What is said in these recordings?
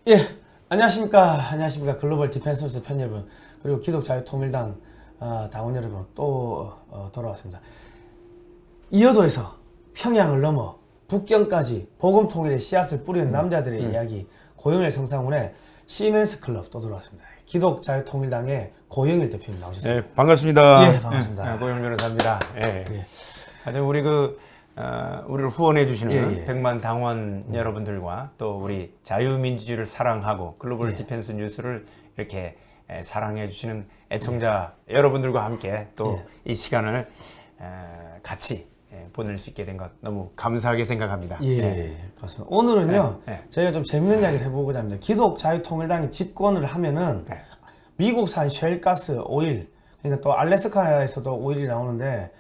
예, 안녕하십니까. 글로벌 디펜스 뉴스 팬 여러분, 그리고 기독자유통일당 당원 여러분, 또 돌아왔습니다. 이어도에서 평양을 넘어 북경까지 복음통일의 씨앗을 뿌리는 남자들의 이야기, 고영일 성상훈의 시멘스 클럽 또 돌아왔습니다. 기독자유통일당의 고영일 대표님 나오셨습니다. 네, 반갑습니다. 예, 반갑습니다. 고영 변호사입니다. 예. 예. 하여튼 우리 우리를 후원해 주시는 예. 100만 당원 여러분들과 또 우리 자유민주주의를 사랑하고 글로벌 디펜스 뉴스를 이렇게 사랑해 주시는 애청자 여러분들과 함께 또 이 시간을 같이 보낼 수 있게 된 것 너무 감사하게 생각합니다. 예, 그렇습니다. 오늘은요, 저희가 좀 재밌는 이야기를 해보고자 합니다. 기독자유통일당이 집권을 하면은 미국산 쉘가스 오일, 그러니까 또 알래스카에서도 오일이 나오는데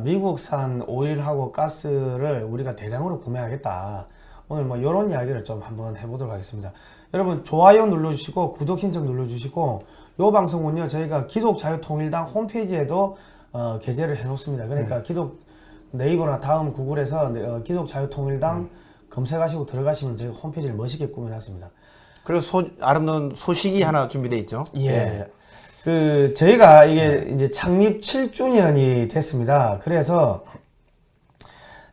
미국산 오일하고 가스를 우리가 대량으로 구매하겠다. 오늘 뭐 이런 이야기를 좀 한번 해보도록 하겠습니다. 여러분 좋아요 눌러주시고 구독 신청 눌러주시고, 요 방송은요 저희가 기독자유통일당 홈페이지에도 게재를 해놓습니다. 그러니까 네이버나 다음 구글에서 기독자유통일당 검색하시고 들어가시면 저희 홈페이지를 멋있게 꾸며놨습니다. 그리고 아름다운 소식이 하나 준비되어 있죠. 예. 저희가 이게 이제 창립 7주년이 됐습니다. 그래서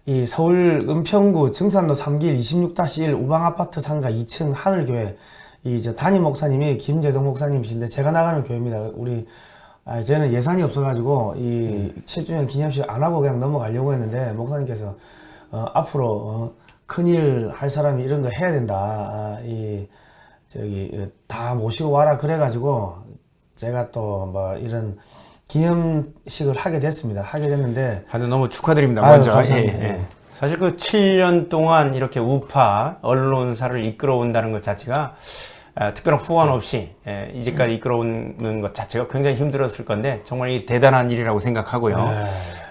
이 서울 은평구 증산로 3길 26-1 우방아파트 상가 2층 하늘교회, 담임 목사님이 김재동 목사님이신데 제가 나가는 교회입니다. 저는 예산이 없어가지고 이 7주년 기념식 안 하고 그냥 넘어가려고 했는데, 목사님께서 앞으로 큰일 할 사람이 이런 거 해야 된다. 다 모시고 와라 그래가지고 제가 또 뭐 이런 기념식을 하게 됐는데. 하여튼 너무 축하드립니다. 아유, 먼저. 감사합니다. 예. 사실 7년 동안 이렇게 우파 언론사를 이끌어온다는 것 자체가 특별한 후원 없이 이제까지 이끌어오는 것 자체가 굉장히 힘들었을 건데 정말 이 대단한 일이라고 생각하고요.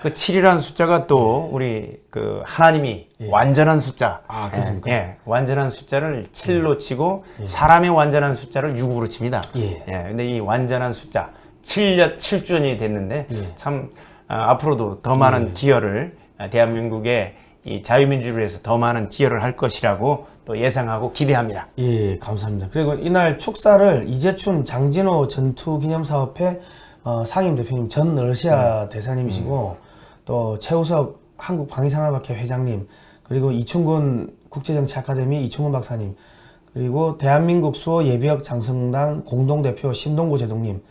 그 7이라는 숫자가 또 우리 하나님이 완전한 숫자, 그렇습니까? 완전한 숫자를 7로 치고 사람의 완전한 숫자를 6으로 칩니다. 근데 이 완전한 숫자 7주년이 됐는데 참 앞으로도 더 많은 기여를 대한민국의 이 자유민주주의를 위해서 더 많은 기여를 할 것이라고 또 예상하고 기대합니다. 예, 감사합니다. 그리고 이날 축사를 이재춘 장진호 전투기념사업회 상임대표님, 전 러시아 대사님이시고 또 최우석 한국방위산업학회 회장님, 그리고 이충근 국제정치 아카데미 이충근 박사님, 그리고 대한민국 수호 예비역 장성당 공동대표 심동구 제동님,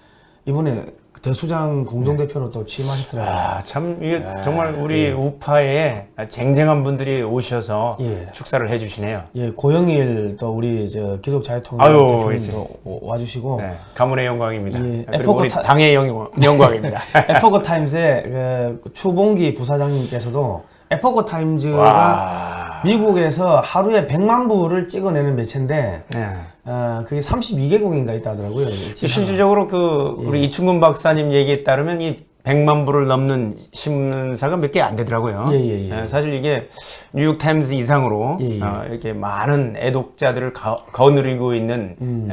이번에 대수장 공동대표로 또 취임하셨더라고요. 참 이게 정말 우리 우파에 쟁쟁한 분들이 오셔서 축사를 해주시네요. 예, 고영일 또 우리 기독자유통일당 대표님도 와주시고. 가문의 영광입니다. 그리고 에포크 우리 당의 영광입니다. 에포크 타임즈의 추봉기 부사장님께서도 에포크 타임즈가 미국에서 하루에 100만 부를 찍어내는 매체인데 그게 32개국인가 있다 하더라고요. 실질적으로 우리 이충근 박사님 얘기에 따르면 이 100만 부를 넘는 신문사가 몇 개 안 되더라고요. 사실 이게 뉴욕타임스 이상으로 이렇게 많은 애독자들을 거느리고 있는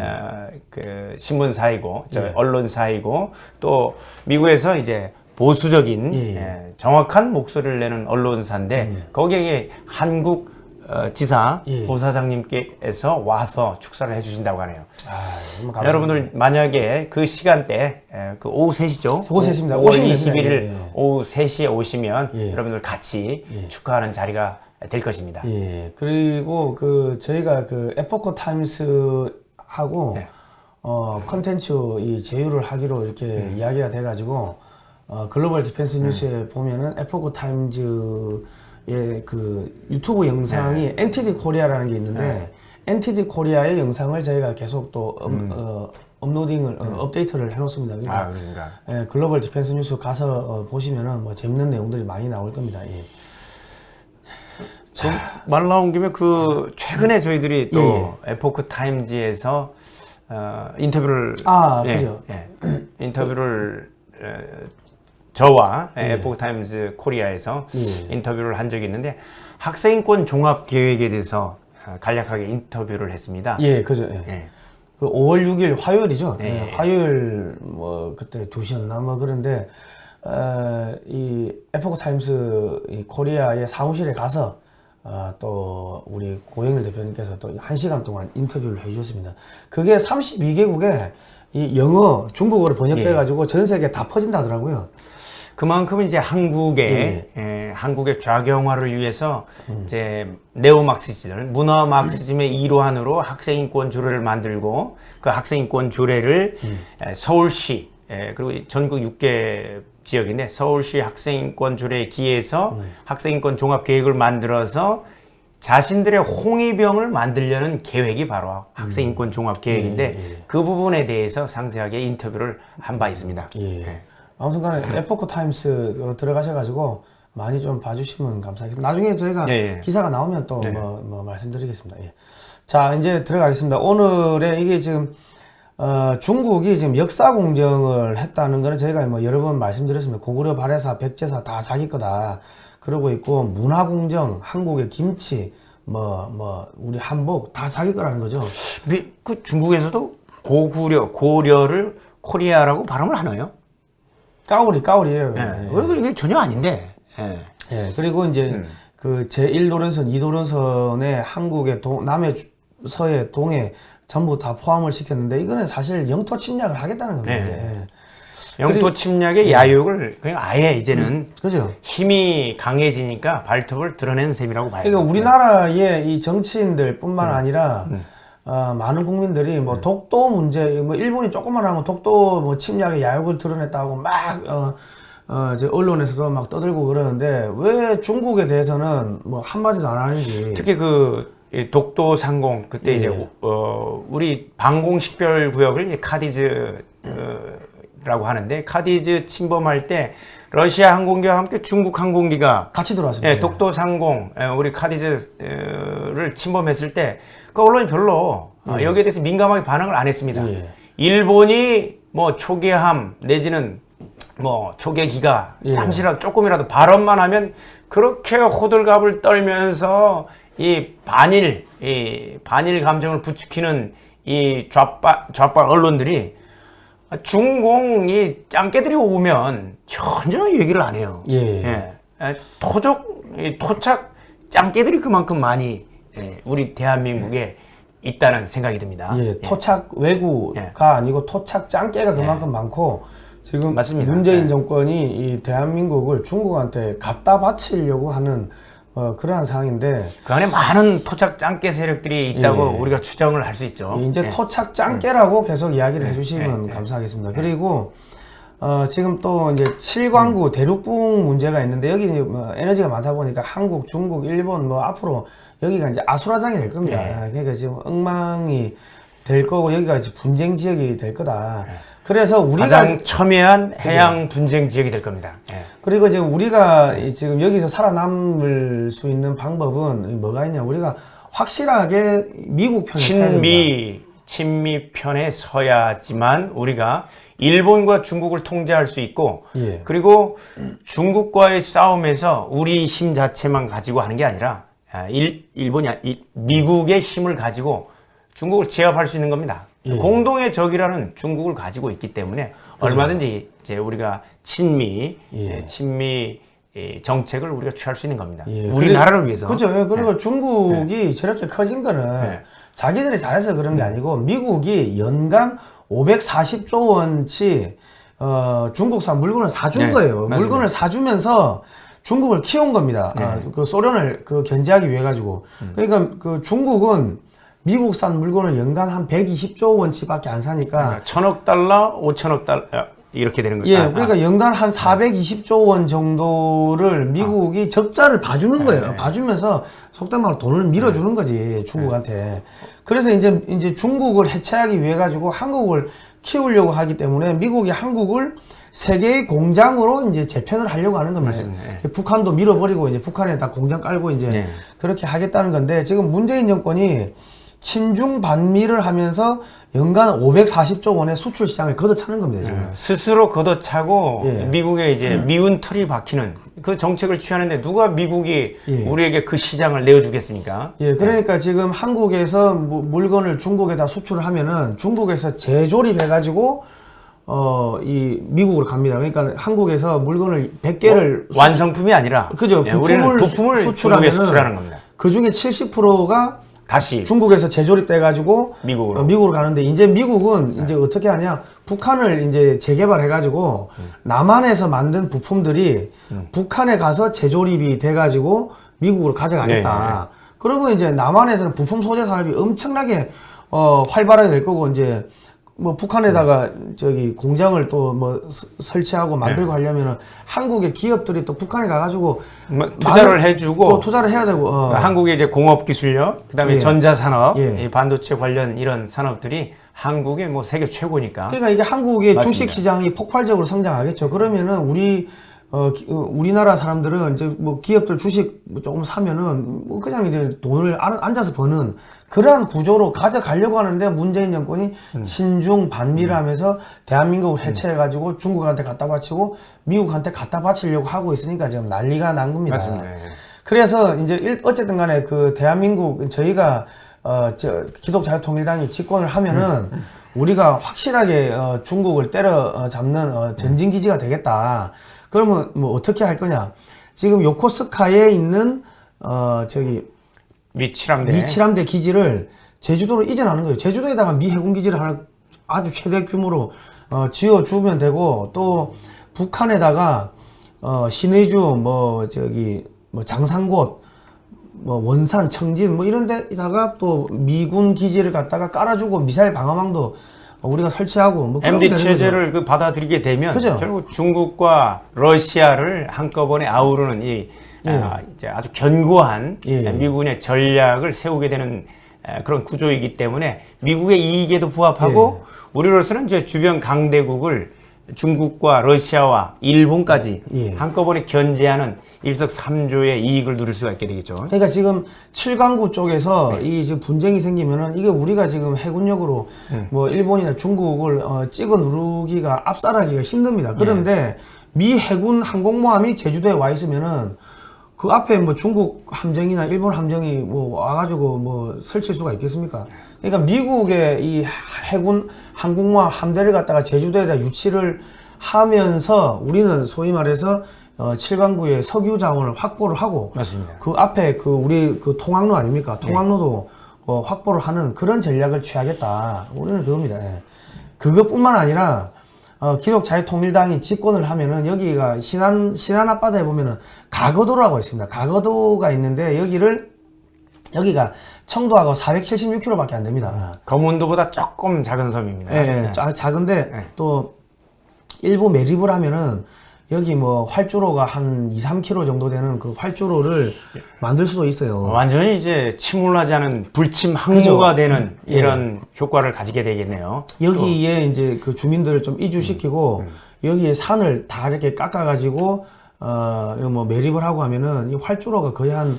신문사이고 언론사이고, 또 미국에서 이제 보수적인 정확한 목소리를 내는 언론사인데 거기에 한국 지사 보사장님께서 와서 축사를 해주신다고 하네요. 여러분들 만약에 그 시간대 오후 3시죠? 오후 3시입니다. 5월 21일 오후 3시에 오시면 여러분들 같이 축하하는 자리가 될 것입니다. 그리고 저희가 에포크 타임스하고 컨텐츠 제휴를 하기로 이렇게 이야기가 돼가지고 글로벌 디펜스 뉴스에 보면은 에포크 타임즈의 유튜브 영상이 NTD 코리아라는 게 있는데 NTD 코리아의 영상을 저희가 계속 또 업로딩을 업데이트를 해놓습니다. 그러니까 그렇습니까? 글로벌 디펜스 뉴스 가서 보시면은 뭐 재밌는 내용들이 많이 나올 겁니다. 말 나온 김에 최근에 저희들이 또 에포크 타임즈에서 인터뷰를 그죠. 인터뷰를 저와 에포크 타임즈 코리아에서 인터뷰를 한 적이 있는데 학생인권 종합 계획에 대해서 간략하게 인터뷰를 했습니다. 그죠. 5월 6일 화요일이죠. 화요일 그때 2시였나 그런데 이 에포크 타임스 코리아의 사무실에 가서 또 우리 고영일 대표님께서 또 1시간 동안 인터뷰를 해주셨습니다. 그게 32개국에 이 영어, 중국어로 번역돼가지고 전 세계에 다 퍼진다더라고요. 그만큼 이제 한국의 좌경화를 위해서 이제 네오 마르크시즘, 문화 마르크시즘의 일환으로 학생인권 조례를 만들고 그 학생인권 조례를 서울시 그리고 전국 6개 지역인데 서울시 학생인권 조례에 기해서 학생인권 종합 계획을 만들어서 자신들의 홍위병을 만들려는 계획이 바로 학생인권 종합 계획인데 그 부분에 대해서 상세하게 인터뷰를 한 바 있습니다. 아무튼 간에 에포크 타임스 들어가셔가지고 많이 좀 봐주시면 감사하겠습니다. 나중에 저희가 기사가 나오면 또 뭐 말씀드리겠습니다. 자, 이제 들어가겠습니다. 오늘의 이게 지금 중국이 지금 역사 공정을 했다는 거는 저희가 뭐 여러 번 말씀드렸습니다. 고구려 발해사, 백제사 다 자기 거다. 그러고 있고 문화 공정, 한국의 김치, 우리 한복 다 자기 거라는 거죠. 그 중국에서도 고려를 코리아라고 발음을 하나요? 까오리예요. 그래도 이게 전혀 아닌데. 그리고 이제 그 제1도련선, 2도련선에 한국의 남해, 서해, 동해 전부 다 포함을 시켰는데 이거는 사실 영토 침략을 하겠다는 겁니다. 영토 침략의 야욕을 그냥 아예 이제는 그죠? 힘이 강해지니까 발톱을 드러낸 셈이라고 봐요. 그러니까 우리나라의 이 정치인들뿐만 아니라 많은 국민들이 뭐 독도 문제, 뭐 일본이 조금만 하면 독도 뭐 침략의 야욕을 드러냈다고 막 이제 언론에서도 막 떠들고 그러는데 왜 중국에 대해서는 뭐 한마디도 안 하는지. 특히 그 독도 상공 그때 이제 우리 방공식별 구역을 이제 카디즈라고 하는데 카디즈 침범할 때 러시아 항공기와 함께 중국 항공기가 같이 들어왔습니다. 독도 상공 우리 카디즈를 침범했을 때 그 언론이 별로 여기에 대해서 민감하게 반응을 안 했습니다. 일본이 뭐 초계함 내지는 뭐 초계기가 잠시라도 조금이라도 발언만 하면 그렇게 호들갑을 떨면서 이 반일 감정을 부추기는 이 좌빨 언론들이 중공이 짱깨들이 오면 전혀 얘기를 안 해요. 토착 짱깨들이 그만큼 많이 우리 대한민국에 있다는 생각이 듭니다. 토착 왜구가 아니고 토착 짱깨가 그만큼 많고 지금 맞습니다. 문재인 정권이 이 대한민국을 중국한테 갖다 바치려고 하는 그러한 상황인데 그 안에 많은 토착 짱깨 세력들이 있다고 우리가 추정을 할 수 있죠. 이제 토착 짱깨라고 계속 이야기를 해주시면 감사하겠습니다. 그리고 지금 또 이제 7광구 대륙붕 문제가 있는데 여기 이제 뭐 에너지가 많다 보니까 한국, 중국, 일본 뭐 앞으로 여기가 이제 아수라장이 될 겁니다. 그러니까 지금 엉망이 될 거고 여기가 이제 분쟁 지역이 될 거다. 그래서 우리가 가장 첨예한 해양 분쟁 지역이 될 겁니다. 그리고 지금 우리가 지금 여기서 살아남을 수 있는 방법은 뭐가 있냐? 우리가 확실하게 미국 편에 서야 됩니다. 친미 편에 서야지만 우리가 일본과 중국을 통제할 수 있고 그리고 중국과의 싸움에서 우리 힘 자체만 가지고 하는 게 아니라 미국의 힘을 가지고 중국을 제압할 수 있는 겁니다. 공동의 적이라는 중국을 가지고 있기 때문에 얼마든지 이제 우리가 친미 정책을 우리가 취할 수 있는 겁니다. 우리나라를 위해서. 그렇죠. 그리고 중국이 저렇게 커진 거는 자기들이 잘해서 그런 게 아니고 미국이 연간 540조 원치 중국산 물건을 사준 거예요. 맞습니다. 물건을 사주면서 중국을 키운 겁니다. 그 소련을 견제하기 위해 가지고. 그러니까 그 중국은 미국산 물건을 연간 한 120조 원치밖에 안 사니까 1,000억 달러, 5천억 달러 이렇게 되는 거죠. 그러니까 연간 한 420조 원 정도를 미국이 적자를 봐주는 거예요. 봐주면서 속된 말로 돈을 밀어주는 거지 중국한테. 그래서 이제 중국을 해체하기 위해 가지고 한국을 키우려고 하기 때문에 미국이 한국을 세계의 공장으로 이제 재편을 하려고 하는 겁니다. 북한도 밀어버리고 이제 북한에다 공장 깔고 이제 그렇게 하겠다는 건데 지금 문재인 정권이 친중 반미를 하면서 연간 540조 원의 수출 시장을 걷어차는 겁니다. 지금. 스스로 걷어차고 미국에 이제 미운 털이 박히는 그 정책을 취하는데 누가 미국이 우리에게 그 시장을 내어주겠습니까? 그러니까 지금 한국에서 물건을 중국에다 수출을 하면은 중국에서 재조립해가지고 이 미국으로 갑니다. 그러니까 한국에서 물건을 100개를 완성품이 아니라 그죠? 우리는 부품을 수출하는 겁니다. 그 중에 70%가 다시 중국에서 재조립돼 가지고 미국으로 가는데 이제 미국은 이제 어떻게 하냐? 북한을 이제 재개발해 가지고 남한에서 만든 부품들이 북한에 가서 재조립이 돼 가지고 미국으로 가져가겠다. 그러면 이제 남한에서는 부품 소재 산업이 엄청나게 활발하게 될 거고 이제 뭐 북한에다가 저기 공장을 또 뭐 설치하고 만들고 하려면은 한국의 기업들이 또 북한에 가가지고 뭐 투자를 해주고 또 투자를 해야 되고 한국의 이제 공업 기술력, 그다음에 예. 전자산업, 예. 이 반도체 관련 이런 산업들이 한국의 뭐 세계 최고니까. 그러니까 이게 한국의 맞습니다. 주식 시장이 폭발적으로 성장하겠죠. 그러면은 우리나라 사람들은 이제 뭐 기업들 주식 뭐 조금 사면은 뭐 그냥 이제 돈을 앉아서 버는 그러한 구조로 가져가려고 하는데 문재인 정권이 친중 반미를 하면서 대한민국을 해체해가지고 중국한테 갖다 바치고 미국한테 갖다 바치려고 하고 있으니까 지금 난리가 난 겁니다. 맞습니다. 그래서 이제 어쨌든 간에 그 대한민국 저희가 기독자유통일당이 집권을 하면은 우리가 확실하게 중국을 때려잡는 전진기지가 되겠다. 그러면 뭐 어떻게 할 거냐? 지금 요코스카에 있는 미 칠함대. 미 칠함대 기지를 제주도로 이전하는 거예요. 제주도에다가 미 해군 기지를 하나 아주 최대 규모로 지어주면 되고 또 북한에다가 신의주 뭐 장산곶 뭐 원산 청진 뭐 이런 데다가 또 미군 기지를 갖다가 깔아주고 미사일 방어망도 우리가 설치하고 뭐 MD 체제를 그 받아들이게 되면 그죠? 결국 중국과 러시아를 한꺼번에 아우르는 이제 아주 견고한 미군의 전략을 세우게 되는 그런 구조이기 때문에 미국의 이익에도 부합하고 우리로서는 이제 주변 강대국을 중국과 러시아와 일본까지 한꺼번에 견제하는 일석삼조의 이익을 누릴 수가 있게 되겠죠. 그러니까 지금 7강구 쪽에서 이 지금 분쟁이 생기면은 이게 우리가 지금 해군력으로 뭐 일본이나 중국을 찍어 누르기가 압살하기가 힘듭니다. 그런데 미 해군 항공모함이 제주도에 와 있으면은 그 앞에 뭐 중국 함정이나 일본 함정이 뭐 와가지고 뭐 설칠 수가 있겠습니까? 그러니까 미국의 이 해군 항공모함 함대를 갖다가 제주도에다 유치를 하면서 우리는 소위 말해서 7강구의 석유 자원을 확보를 하고 맞습니다. 그 앞에 우리 통학로 아닙니까? 통학로도 확보를 하는 그런 전략을 취하겠다. 우리는 그겁니다. 그것뿐만 아니라 기독자유통일당이 집권을 하면은 여기가 신안 앞바다에 보면은 가거도라고 있습니다. 가거도가 있는데 여기가 청도하고 476km밖에 안 됩니다. 거문도보다 조금 작은 섬입니다. 작은데 또 일부 매립을 하면은 여기 뭐 활주로가 한 2-3km 정도 되는 그 활주로를 만들 수도 있어요. 완전히 이제 침몰하지 않은 불침 항로가 되는 이런 효과를 가지게 되겠네요. 여기에 이제 그 주민들을 좀 이주시키고 여기에 산을 다 이렇게 깎아가지고 뭐 매립을 하고 하면은 이 활주로가 거의 한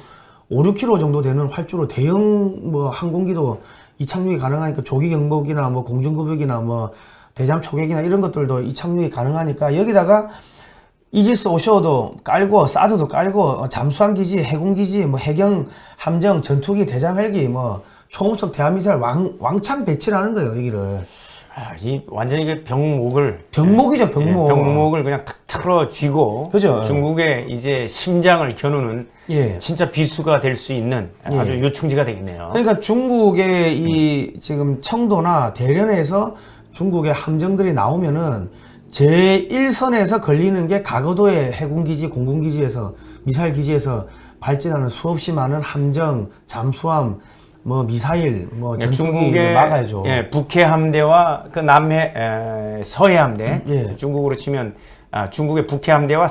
5-6km 정도 되는 활주로 대형 뭐 항공기도 이착륙이 가능하니까 조기 경보기나 뭐 공중급역이나 뭐 대잠 초계기나 이런 것들도 이착륙이 가능하니까 여기다가 이지스 오쇼도 깔고 사드도 깔고 잠수함 기지, 해군 기지, 뭐 해경 함정, 전투기, 대잠 헬기, 뭐 초음속 대한미사일 왕창 배치를 하는 거예요 여기를. 이 완전히 그 병목을 병목을 그냥 탁 틀어쥐고 그죠? 중국의 이제 심장을 겨누는 진짜 비수가 될 수 있는 아주 요충지가 되겠네요. 그러니까 중국의 이 지금 청도나 대련에서 중국의 함정들이 나오면은 제1선에서 걸리는 게 가거도의 해군기지, 공군기지에서 미사일 기지에서 발진하는 수없이 많은 함정, 잠수함, 뭐 미사일, 뭐 전투기 막아야죠. 북해 함대와 그 남해 서해 함대, 중국으로 치면 중국의 북해 함대와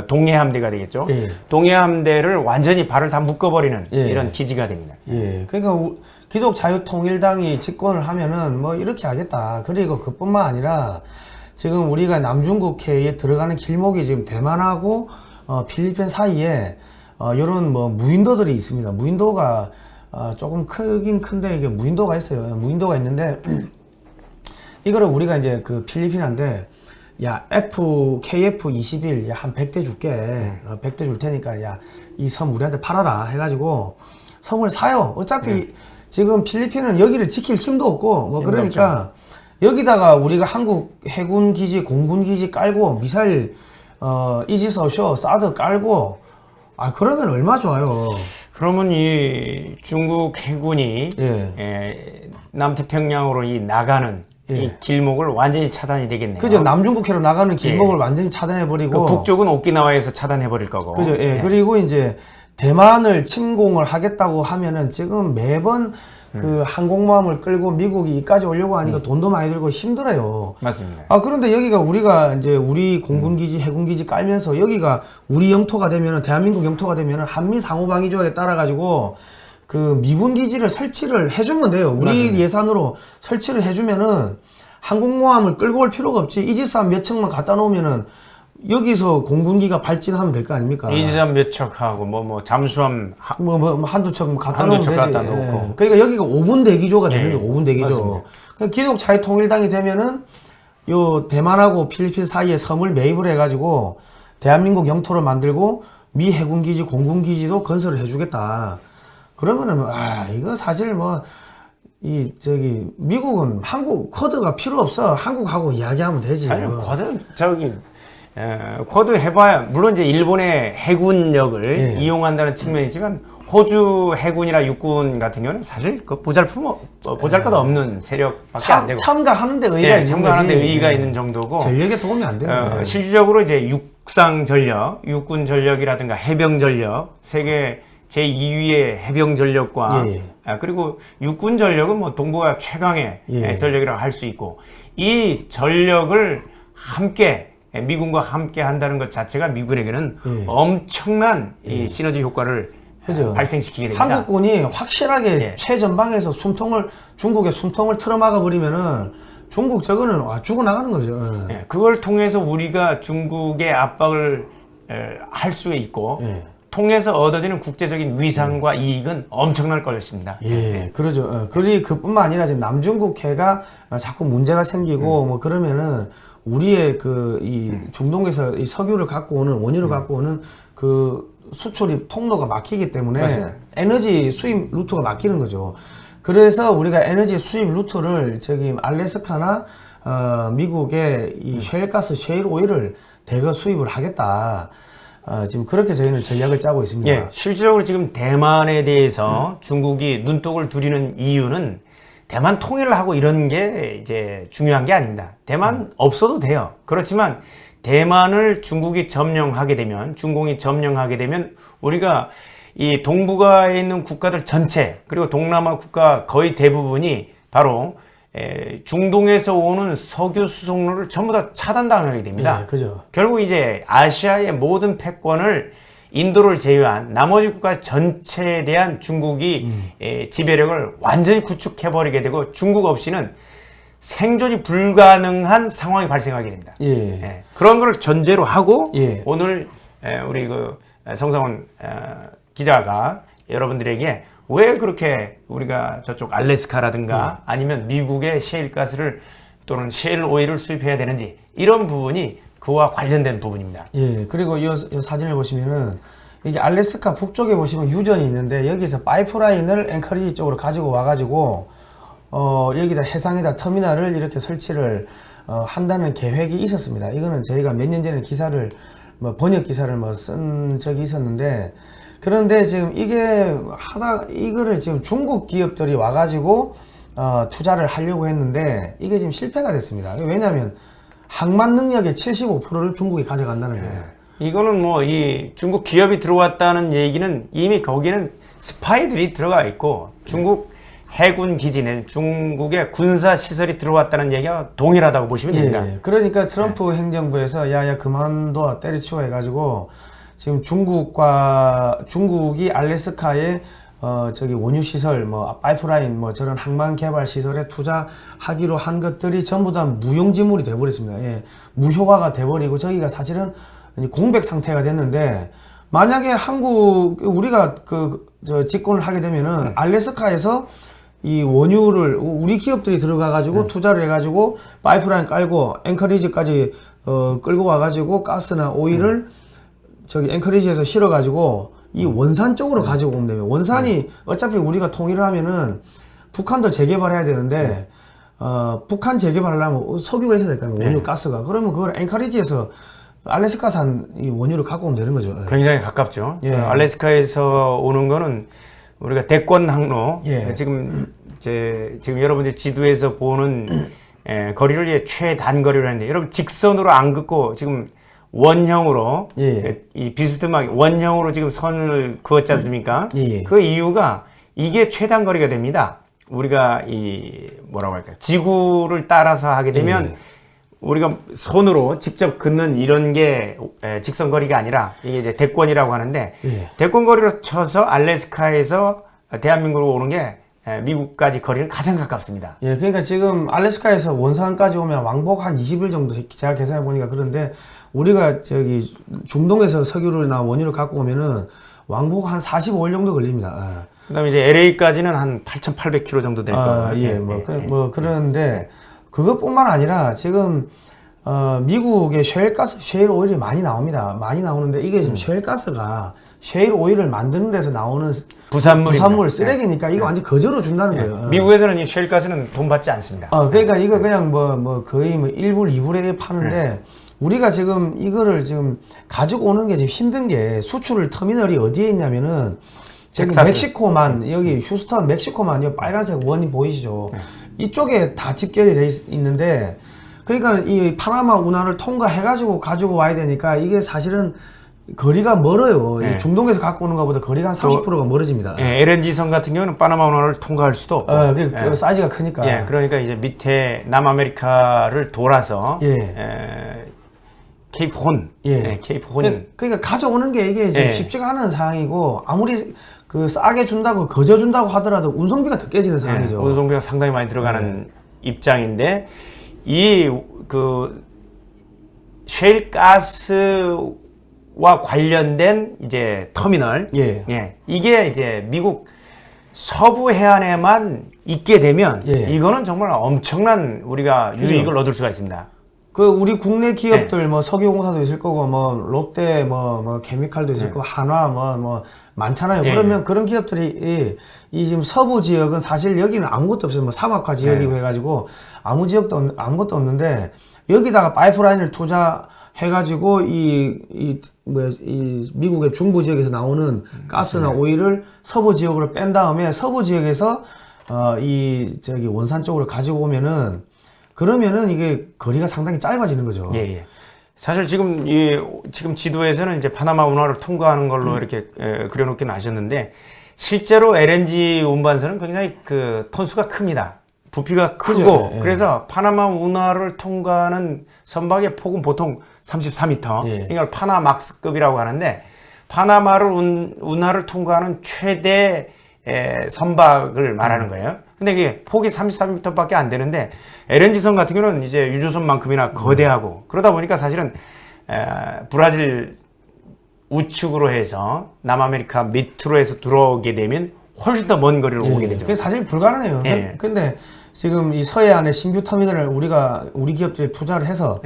동해 함대가 되겠죠. 동해 함대를 완전히 발을 다 묶어버리는 이런 기지가 됩니다. 그러니까 기독자유통일당이 집권을 하면은 뭐 이렇게 하겠다. 그리고 그뿐만 아니라 지금 우리가 남중국해에 들어가는 길목이 지금 대만하고 필리핀 사이에 이런 뭐 무인도들이 있습니다. 무인도가 조금 크긴 큰데 이게 무인도가 있어요. 무인도가 있는데 이거를 우리가 이제 그 필리핀한테 야 KF-21 야 한 100대 줄게. 100대 줄 테니까 야 이 섬 우리한테 팔아라 해가지고 섬을 사요. 어차피 지금 필리핀은 여기를 지킬 힘도 없고 뭐 그러니까 여기다가 우리가 한국 해군 기지, 공군 기지 깔고 미사일 이지스 어쇼 사드 깔고 그러면 얼마 좋아요. 그러면 이 중국 해군이 남태평양으로 이 나가는 이 길목을 완전히 차단이 되겠네요. 그죠. 남중국해로 나가는 길목을 완전히 차단해버리고. 그 북쪽은 오키나와에서 차단해버릴 거고. 그죠. 그리고 이제 대만을 침공을 하겠다고 하면은 지금 매번 그 항공모함을 끌고 미국이 이까지 오려고 하니까 돈도 많이 들고 힘들어요. 맞습니다. 그런데 여기가 우리가 이제 우리 공군기지, 해군기지 깔면서 여기가 우리 영토가 되면은, 대한민국 영토가 되면은 한미 상호방위 조약에 따라가지고 그 미군 기지를 설치를 해주면 돼요. 우리 맞습니다. 예산으로 설치를 해주면은 항공모함을 끌고 올 필요가 없지. 이지스함 몇 척만 갖다 놓으면은 여기서 공군기가 발진하면 될 거 아닙니까? 이지삼 몇 척하고 뭐 잠수함 한두 척 갖다 한두 놓으면 척 되지. 갖다 놓고. 그러니까 여기가 5분 대기조가 되는 거예요. 5분 대기조. 맞습니다. 그러니까 기독 자유통일당이 되면은 요 대만하고 필리핀 사이에 섬을 매입을 해가지고 대한민국 영토를 만들고 미 해군기지, 공군기지도 건설을 해주겠다. 그러면은 이거 사실 뭐 미국은 한국 쿼드가 필요 없어. 한국하고 이야기하면 되지. 아니, 쿼드 해봐야 물론 이제 일본의 해군력을 이용한다는 측면이지만 호주 해군이나 육군 같은 경우는 사실 그 보잘것 없는 세력밖에 안 되고 참가하는데 의의가 있는 참가하는데 거지. 의의가 있는 정도고 전력에 도움이 안 돼요. 실질적으로 이제 육상 전력, 육군 전력이라든가 해병 전력, 세계 제2위의 해병 전력과 그리고 육군 전력은 뭐 동북아 최강의 전력이라고 할 수 있고 이 전력을 함께 미군과 함께 한다는 것 자체가 미군에게는 엄청난 이 시너지 효과를 발생시키게 됩니다. 한국군이 확실하게 최전방에서 중국의 숨통을 틀어막아 버리면은 중국 저거는 죽어나가는 거죠. 그걸 통해서 우리가 중국의 압박을 할 수 있고 통해서 얻어지는 국제적인 위상과 이익은 엄청날 것입니다. 그러죠. 그뿐만 아니라 지금 남중국해가 자꾸 문제가 생기고 뭐 그러면은 우리의 이 중동에서 이 석유를 갖고 오는 원유를 갖고 오는 그 수출입 통로가 막히기 때문에 맞습니다. 에너지 수입 루트가 막히는 거죠. 그래서 우리가 에너지 수입 루트를 알래스카나 미국의 이 셰일가스, 셰일 오일을 대거 수입을 하겠다. 지금 그렇게 저희는 전략을 짜고 있습니다. 실질적으로 지금 대만에 대해서 중국이 눈독을 들이는 이유는 대만 통일을 하고 이런 게 이제 중요한 게 아닙니다. 대만 없어도 돼요. 그렇지만 대만을 중국이 점령하게 되면, 중공이 점령하게 되면 우리가 이 동북아에 있는 국가들 전체 그리고 동남아 국가 거의 대부분이 바로 중동에서 오는 석유 수송로를 전부 다 차단당하게 됩니다. 그죠. 결국 이제 아시아의 모든 패권을 인도를 제외한 나머지 국가 전체에 대한 중국이 지배력을 완전히 구축해버리게 되고 중국 없이는 생존이 불가능한 상황이 발생하게 됩니다. 그런 걸 전제로 하고 오늘 우리 성상훈 기자가 여러분들에게 왜 그렇게 우리가 저쪽 알래스카라든가 아니면 미국의 셰일가스를 또는 셰일 오일을 수입해야 되는지 이런 부분이 그와 관련된 부분입니다. 그리고 이 사진을 보시면은 이게 알래스카 북쪽에 보시면 유전이 있는데 여기서 파이프라인을 앵커리지 쪽으로 가지고 와가지고 여기다 해상에다 터미널을 이렇게 설치를 한다는 계획이 있었습니다. 이거는 저희가 몇 년 전에 기사를 번역 기사를 쓴 적이 있었는데 그런데 지금 이거를 지금 중국 기업들이 와가지고 투자를 하려고 했는데 이게 지금 실패가 됐습니다. 왜냐하면 항만 능력의 75%를 중국이 가져간다는 거예요. 이거는 뭐 이 중국 기업이 들어왔다는 얘기는 이미 거기는 스파이들이 들어가 있고 중국 해군 기지는 중국의 군사 시설이 들어왔다는 얘기가 동일하다고 보시면 됩니다. 그러니까 트럼프 행정부에서 야야 그만둬 때려치워 해가지고 지금 중국이 알래스카에 원유 시설, 파이프라인, 저런 항만 개발 시설에 투자하기로 한 것들이 전부 다 무용지물이 돼버렸습니다. 무효화가 돼버리고 저기가 사실은 공백 상태가 됐는데 만약에 우리가 집권을 하게 되면은 알래스카에서 이 원유를 우리 기업들이 들어가가지고 투자를 해가지고 파이프라인 깔고 앵커리지까지 끌고 와가지고 가스나 오일을 앵커리지에서 실어가지고 이 원산 쪽으로 가지고 오면 되면 원산이 어차피 우리가 통일을 하면은 북한도 재개발해야 되는데 북한 재개발하려면 석유가 있어야 될 거 아니에요. 원유 가스가. 그러면 그걸 앵커리지에서 알래스카산 이 원유를 갖고 오면 되는 거죠. 굉장히 가깝죠. 예. 알래스카에서 오는 거는 우리가 대권 항로, 예. 지금 여러분들 지도에서 보는 거리를 이제 최단거리로 하는데, 여러분 직선으로 안 긋고 지금 원형으로, 예. 이 비스듬하게 원형으로 지금 선을 그었지 않습니까? 예. 그 이유가 이게 최단거리가 됩니다. 우리가 뭐라고 할까요? 지구를 따라서 하게 되면 예. 우리가 손으로 직접 긋는 이런 게 직선거리가 아니라 이게 이제 대권이라고 하는데, 예. 대권거리로 쳐서 알래스카에서 대한민국으로 오는 게 미국까지 거리는 가장 가깝습니다. 예, 그러니까 지금 알래스카에서 원산까지 오면 왕복 한 20일 정도 제가 계산해 보니까 그런데 우리가 저기 중동에서 석유나 원유를 갖고 오면은 왕복 한 45일 정도 걸립니다. 그다음에 이제 LA까지는 한 8,800km 정도 될 거예요. 예, 그러는데 그것뿐만 아니라 지금 미국의 셰일가스, 셰일 오일이 많이 나옵니다. 많이 나오는데 이게 지금 셰일가스가 셰일 오일을 만드는 데서 나오는 부산물 쓰레기니까 이거 완전 거저로 준다는 거예요. 미국에서는 이 셰일가스는 돈 받지 않습니다. 그러니까 이거 그냥 거의 1불, 2불에 파는데 우리가 지금 이거를 지금 가지고 오는 게 지금 힘든 게 수출 터미널이 어디에 있냐면은 지금 텍사스. 멕시코만 여기 휴스턴 멕시코만 이 빨간색 원이 보이시죠? 이쪽에 다 집결이 돼 있는데 그러니까 이 파나마 운하를 통과해 가지고 와야 되니까 이게 사실은 거리가 멀어요. 이 중동에서 갖고 오는 것보다 거리가 한 30%가 멀어집니다. LNG선 같은 경우는 파나마 운하를 통과할 수도 없고. 그 사이즈가 크니까. 그러니까 이제 밑에 남아메리카를 돌아서 케이프 혼. 케이프 혼. 그러니까 가져오는 게 이게 지금 쉽지가 않은 상황이고 아무리 그 싸게 준다고 거저 준다고 하더라도 운송비가 더 깨지는 상황이죠. 운송비가 상당히 많이 들어가는 입장인데 셰일 가스와 관련된 이제 터미널, 이게 이제 미국 서부 해안에만 있게 되면 이거는 정말 엄청난 우리가 유익을 얻을 수가 있습니다. 그 우리 국내 기업들 석유공사도 있을 거고 롯데 케미칼도 있을 거고 한화 많잖아요. 그러면 그런 기업들이 이 지금 서부 지역은 사실 여기는 아무것도 없어요. 사막화 지역이고 해가지고 아무것도 없는데 여기다가 파이프라인을 투자해가지고 이 미국의 중부 지역에서 나오는 가스나 오일을 서부 지역으로 뺀 다음에 서부 지역에서 저기 원산 쪽으로 가지고 오면은 그러면은 이게 거리가 상당히 짧아지는 거죠. 사실 지금 지도에서는 이제 파나마 운하를 통과하는 걸로 이렇게 그려놓긴 하셨는데 실제로 LNG 운반선은 굉장히 그 톤수가 큽니다. 부피가 크고 그래서 파나마 운하를 통과하는 선박의 폭은 보통 34m. 그러니까 파나막스급이라고 하는데 파나마를 운하를 통과하는 최대 선박을 말하는 거예요. 근데 이게 폭이 34m밖에 안 되는데 LNG선 같은 경우는 이제 유조선만큼이나 거대하고 그러다 보니까 사실은 브라질 우측으로 해서 남아메리카 밑으로 해서 들어오게 되면 훨씬 더 먼 거리를 오게 되죠. 그게 사실 불가능해요. 근데 지금 이 서해안의 신규 터미널을 우리 기업들이 투자를 해서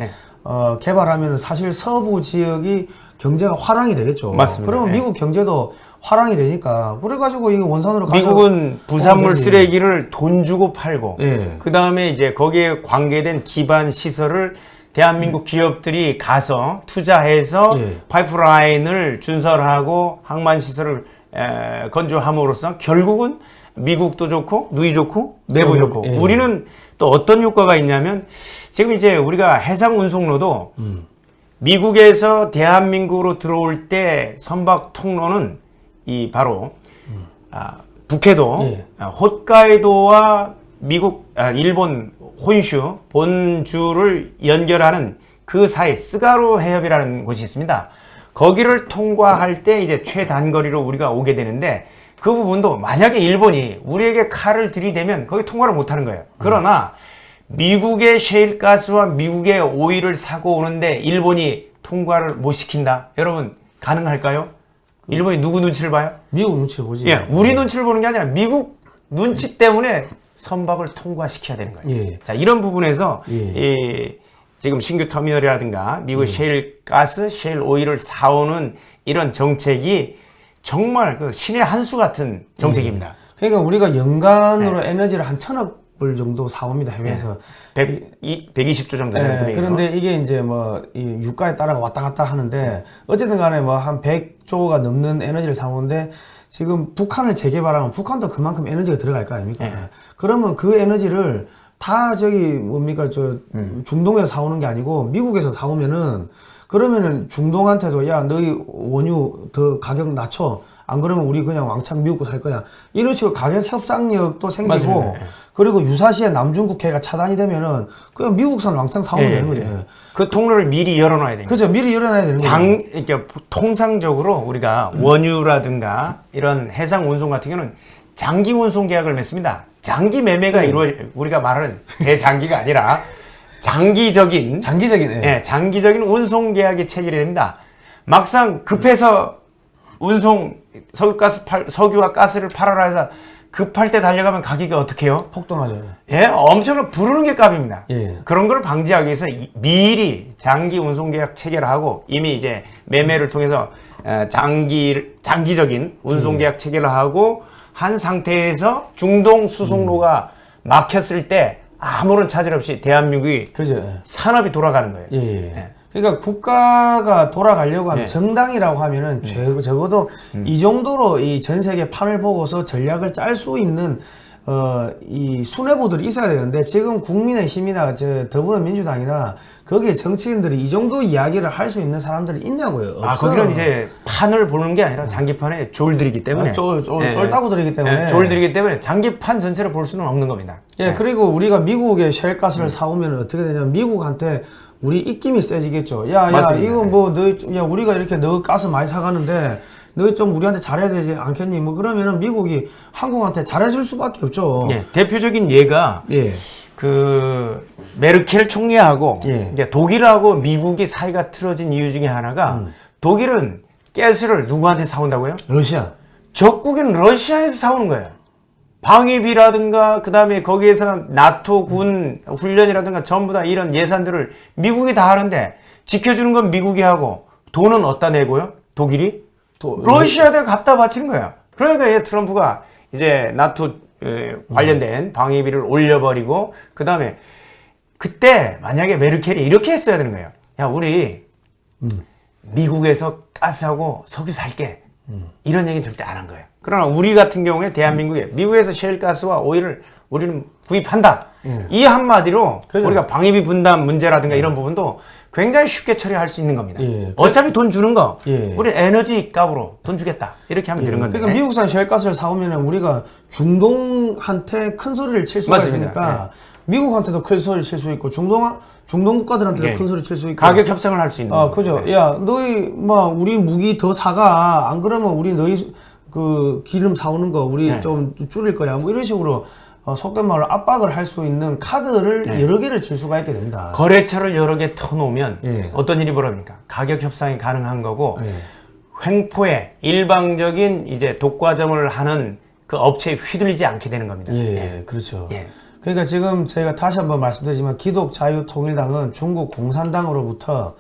개발하면은 사실 서부 지역이 경제가 화랑이 되겠죠. 맞습니다. 그러면 미국 경제도 화랑이 되니까 그래가지고 이 원산으로 가서 미국은 부산물 쓰레기를 돈 주고 팔고 그 다음에 이제 거기에 관계된 기반 시설을 대한민국 기업들이 가서 투자해서 파이프라인을 준설하고 항만 시설을 건조함으로써 결국은 미국도 좋고 누이 좋고 내부 좋고 우리는 또 어떤 효과가 있냐면 지금 이제 우리가 해상 운송로도 미국에서 대한민국으로 들어올 때 선박 통로는 바로 북해도 홋카이도와 일본 혼슈 본주를 연결하는 그 사이 스가루 해협이라는 곳이 있습니다. 거기를 통과할 때 이제 최단거리로 우리가 오게 되는데 그 부분도 만약에 일본이 우리에게 칼을 들이대면 거기 통과를 못하는 거예요. 그러나 미국의 셰일가스와 미국의 오일을 사고 오는데 일본이 통과를 못 시킨다. 여러분 가능할까요? 일본이 누구 눈치를 봐요? 미국 눈치를 보지. 우리 눈치를 보는 게 아니라 미국 눈치 때문에 선박을 통과시켜야 되는 거예요. 자, 이런 부분에서 지금 신규 터미널이라든가 미국 셰일 가스, 셰일 오일을 사오는 이런 정책이 정말 그 신의 한 수 같은 정책입니다. 그러니까 우리가 연간으로 에너지를 한 1,000억 불 정도 사옵니다, 해외에서. 120조 정도 되는 금액이죠. 그런데 이게 이제 뭐 이 유가에 따라 왔다 갔다 하는데 어쨌든 간에 뭐 한 100조가 넘는 에너지를 사오는데 지금 북한을 재개발하면 북한도 그만큼 에너지가 들어갈 거 아닙니까? 그러면 그 에너지를 다 저기 뭡니까 저 중동에서 사오는 게 아니고 미국에서 사오면은 그러면은 중동한테도 야 너희 원유 더 가격 낮춰 안 그러면 우리 그냥 왕창 미국 거 살 거야 이런 식으로 가격 협상력도 생기고 맞습니다. 그리고 유사시에 남중국해가 차단이 되면은 그냥 미국산 왕창 사오면 되는 거죠. 그 통로를 미리 열어놔야 됩니다. 그죠, 미리 열어놔야 되는 거죠. 그러니까 통상적으로 우리가 원유라든가 이런 해상 운송 같은 경우는 장기 운송 계약을 맺습니다. 장기 매매가 우리가 말하는 대장기가 아니라 장기적인 장기적인 운송 계약이 체결이 됩니다. 막상 급해서 운송 석유와 가스를 팔아라 해서 급할 때 달려가면 가격이 어떻게 해요? 폭등하죠. 예, 엄청나게 부르는 게 값입니다. 예. 그런 걸 방지하기 위해서 미리 장기 운송 계약 체결하고 이미 이제 매매를 통해서 장기적인 운송 계약 체결을 하고 한 상태에서 중동 수송로가 막혔을 때 아무런 차질 없이 대한민국이 그죠. 산업이 돌아가는 거예요. 예. 그러니까 국가가 돌아가려고 하면 정당이라고 하면은 적어도 이 정도로 이 전 세계 판을 보고서 전략을 짤 수 있는 이 수뇌부들이 있어야 되는데 지금 국민의힘이나 더불어민주당이나 거기에 정치인들이 이 정도 이야기를 할 수 있는 사람들이 있냐고요. 없어요. 거기는 이제 판을 보는 게 아니라 장기판에 졸들이기 때문에 쫄따구들이기 때문에 졸들이기 때문에 장기판 전체를 볼 수는 없는 겁니다. 그리고 우리가 미국의 셰일가스를 사오면 어떻게 되냐면 미국한테 우리 입김이 세지겠죠. 야 이거 뭐 우리가 이렇게 너 가스 많이 사가는데 너 좀 우리한테 잘해야 되지 않겠니? 뭐 그러면은 미국이 한국한테 잘해줄 수밖에 없죠. 대표적인 예가 그 메르켈 총리하고 이제 독일하고 미국이 사이가 틀어진 이유 중에 하나가 독일은 가스를 누구한테 사온다고요? 러시아. 적국인 러시아에서 사오는 거예요. 방위비라든가 그다음에 거기에서 나토 군 훈련이라든가 전부 다 이런 예산들을 미국이 다 하는데 지켜주는 건 미국이 하고 돈은 어디다 내고요? 독일이? 러시아에다 갖다 바치는 거야. 그러니까 트럼프가 이제 나토 관련된 방위비를 올려버리고 그다음에 그때 만약에 메르켈이 이렇게 했어야 되는 거예요. 야 우리 미국에서 가스하고 석유 살게. 이런 얘기는 절대 안 한 거예요. 그러나 우리 같은 경우에 대한민국에 미국에서 셰일가스와 오일을 우리는 구입한다. 이 한마디로 우리가 방위비 분담 문제라든가 이런 부분도 굉장히 쉽게 처리할 수 있는 겁니다. 어차피 돈 주는 거 우리 에너지 값으로 돈 주겠다. 이렇게 하면 되는 건데. 그러니까 미국산 셰일가스를 사오면 우리가 중동한테 큰 소리를 칠 수가 있으니까 미국한테도 큰 소리를 칠 수 있고 중동 국가들한테도 큰 소리 칠 수 있고 가격 협상을 할 수 있는 그죠. 야 너희 우리 무기 더 사가 안 그러면 우리 너희 그 기름 사오는 거 우리 좀 줄일 거야 뭐 이런 식으로 속된 말로 압박을 할 수 있는 카드를 여러 개를 칠 수가 있게 됩니다. 거래처를 여러 개 터놓으면 어떤 일이 벌어집니까? 가격 협상이 가능한 거고 횡포에 일방적인 이제 독과점을 하는 그 업체에 휘둘리지 않게 되는 겁니다. 그렇죠. 그러니까 지금 저희가 다시 한번 말씀드리지만 기독자유통일당은 중국 공산당으로부터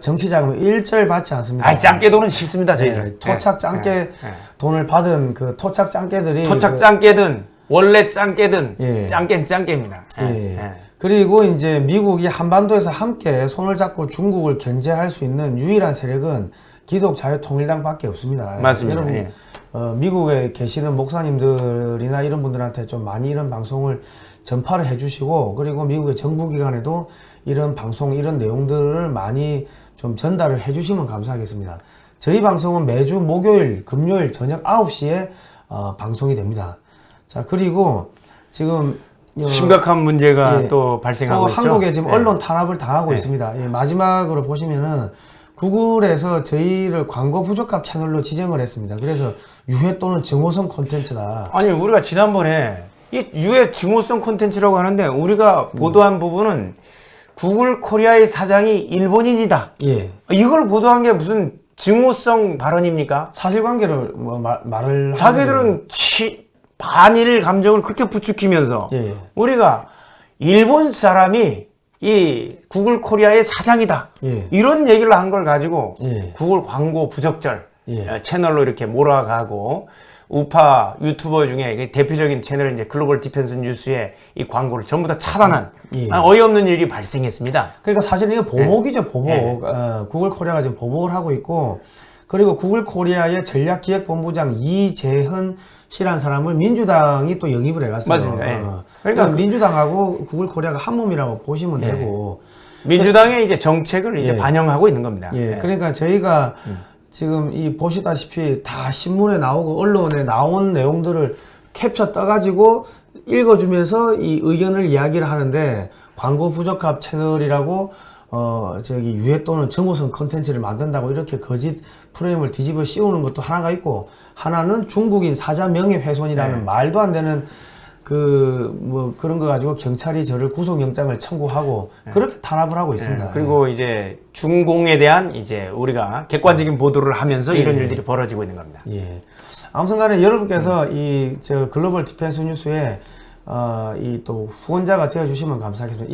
정치 자금을 일절 받지 않습니다. 짱깨 돈은 싫습니다, 저희들. 토착 짱깨 돈을 받은 그 토착 짱깨들이 토착 짱깨든 원래 짱깨든 짱깨는 짱깨입니다. 그리고 이제 미국이 한반도에서 함께 손을 잡고 중국을 견제할 수 있는 유일한 세력은 기독자유통일당밖에 없습니다. 맞습니다. 여러분, 미국에 계시는 목사님들이나 이런 분들한테 좀 많이 이런 방송을 전파를 해주시고 그리고 미국의 정부기관에도 이런 방송 이런 내용들을 많이 좀 전달을 해주시면 감사하겠습니다. 저희 방송은 매주 목요일 금요일 저녁 9시에 방송이 됩니다. 자 그리고 지금 심각한 문제가 또 발생하고 있죠. 한국에 지금 언론 탄압을 당하고 있습니다. 마지막으로 보시면은 구글에서 저희를 광고 부적합 채널로 지정을 했습니다. 그래서 유해 또는 증오성 콘텐츠다. 아니 우리가 지난번에 이 유해 증오성 콘텐츠라고 하는데 우리가 보도한 부분은 구글 코리아의 사장이 일본인이다. 이걸 보도한 게 무슨 증오성 발언입니까? 사실관계를 말을 자기들은 반일 감정을 그렇게 부추기면서 우리가 일본 사람이 이 구글 코리아의 사장이다. 이런 얘기를 한 걸 가지고 구글 광고 부적절 채널로 이렇게 몰아가고 우파 유튜버 중에 그 대표적인 채널 이제 글로벌 디펜스 뉴스의 이 광고를 전부 다 차단한 어이없는 일이 발생했습니다. 그러니까 사실은 이거 보복이죠, 보복. 구글 코리아가 지금 보복을 하고 있고, 그리고 구글 코리아의 전략기획본부장 이재헌 씨라는 사람을 민주당이 또 영입을 해갔어요. 맞습니다. 그러니까 민주당하고 구글 코리아가 한 몸이라고 보시면 되고. 민주당의 이제 정책을 이제 반영하고 있는 겁니다. 그러니까 저희가 지금 이 보시다시피 다 신문에 나오고 언론에 나온 내용들을 캡처 떠가지고 읽어주면서 이 의견을 이야기를 하는데, 광고 부적합 채널이라고 저기 유해 또는 정보성 컨텐츠를 만든다고 이렇게 거짓 프레임을 뒤집어 씌우는 것도 하나가 있고, 하나는 중국인 사자 명예훼손이라는 말도 안 되는 뭐 그런 거 가지고 경찰이 저를 구속영장을 청구하고 그렇게 탄압을 하고 있습니다. 그리고 이제 중공에 대한 이제 우리가 객관적인 보도를 하면서 이런 일들이 벌어지고 있는 겁니다. 아무튼간에 여러분께서 이 저 글로벌 디펜스 뉴스에 이 또 후원자가 되어 주시면 감사하겠습니다.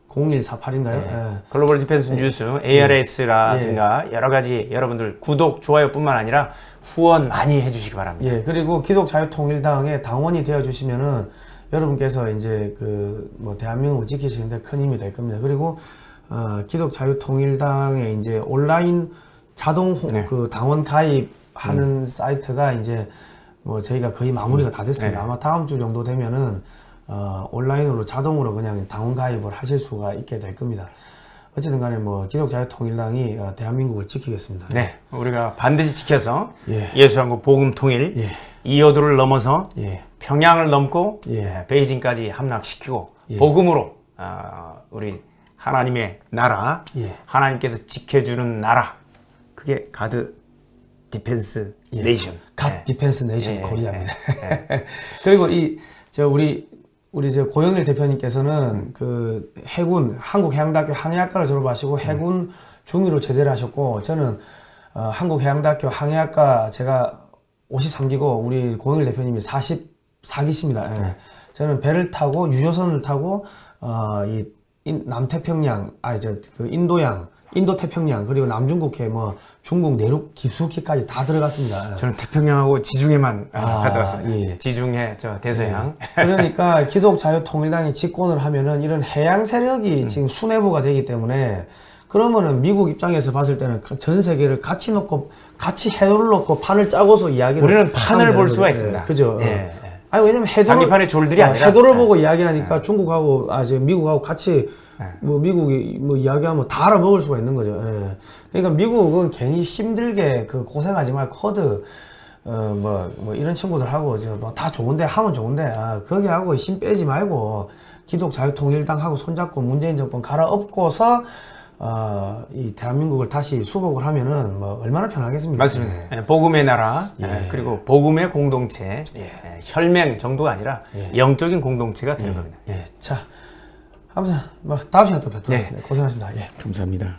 1877-0148인가요? 글로벌 디펜스 뉴스 ARS라든가 여러 가지 여러분들 구독, 좋아요뿐만 아니라 후원 많이 해주시기 바랍니다. 그리고 기독자유통일당의 당원이 되어 주시면은 여러분께서 이제 그 뭐 대한민국을 지키시는데 큰 힘이 될 겁니다. 그리고 기독자유통일당의 이제 온라인 자동 그 당원 가입하는 사이트가 이제 뭐 저희가 거의 마무리가 다 됐습니다. 아마 다음 주 정도 되면은 온라인으로 자동으로 그냥 당원 가입을 하실 수가 있게 될 겁니다. 어쨌든 간에 뭐 기독자유통일당이 대한민국을 지키겠습니다. 우리가 반드시 지켜서 예수한국 복음 통일 이어도를 넘어서 평양을 넘고 베이징까지 함락시키고 복음으로 우리 하나님의 나라, 하나님께서 지켜주는 나라, 그게 가드 디펜스 네이션, 갓 디펜스 네이션 코리아입니다. 그리고 우리 저 고영일 대표님께서는 그 해군 한국해양대학교 항해학과를 졸업하시고 해군 중위로 제대를 하셨고, 저는 한국해양대학교 항해학과 제가 53기고 우리 고영일 대표님이 44기십니다. 저는 배를 타고 유조선을 타고 이 남태평양, 그 인도양, 인도태평양, 그리고 남중국해, 뭐 중국 내륙 깊숙이까지 다 들어갔습니다. 저는 태평양하고 지중해만 갔다 왔습니다. 지중해, 대서양. 그러니까 기독자유통일당이 집권을 하면은 이런 해양 세력이 지금 수뇌부가 되기 때문에, 그러면은 미국 입장에서 봤을 때는 전 세계를 같이 놓고, 같이 해도를 놓고 판을 짜고서 이야기를, 우리는 판을 볼 수가 있습니다. 그죠? 아니, 왜냐면 장기판의 졸들이 아니라 해도를 보고 이야기하니까 중국하고 미국하고 같이 뭐 미국이 뭐 이야기하면 다 알아먹을 수가 있는 거죠. 그러니까 미국은 괜히 힘들게 그 고생하지 말고 커드 뭐 이런 친구들하고 뭐 다 좋은데 하면 좋은데 거기 하고 힘 빼지 말고 기독자유통일당하고 손잡고 문재인 정권 갈아엎고서 이 대한민국을 다시 수복을 하면은 뭐 얼마나 편하겠습니까? 맞습니다. 복음의 나라, 그리고 복음의 공동체, 혈맹 정도가 아니라 영적인 공동체가 되는 겁니다. 자, 아무튼 뭐 다음 시간에 또 뵙도록 하겠습니다. 고생하셨습니다. 감사합니다.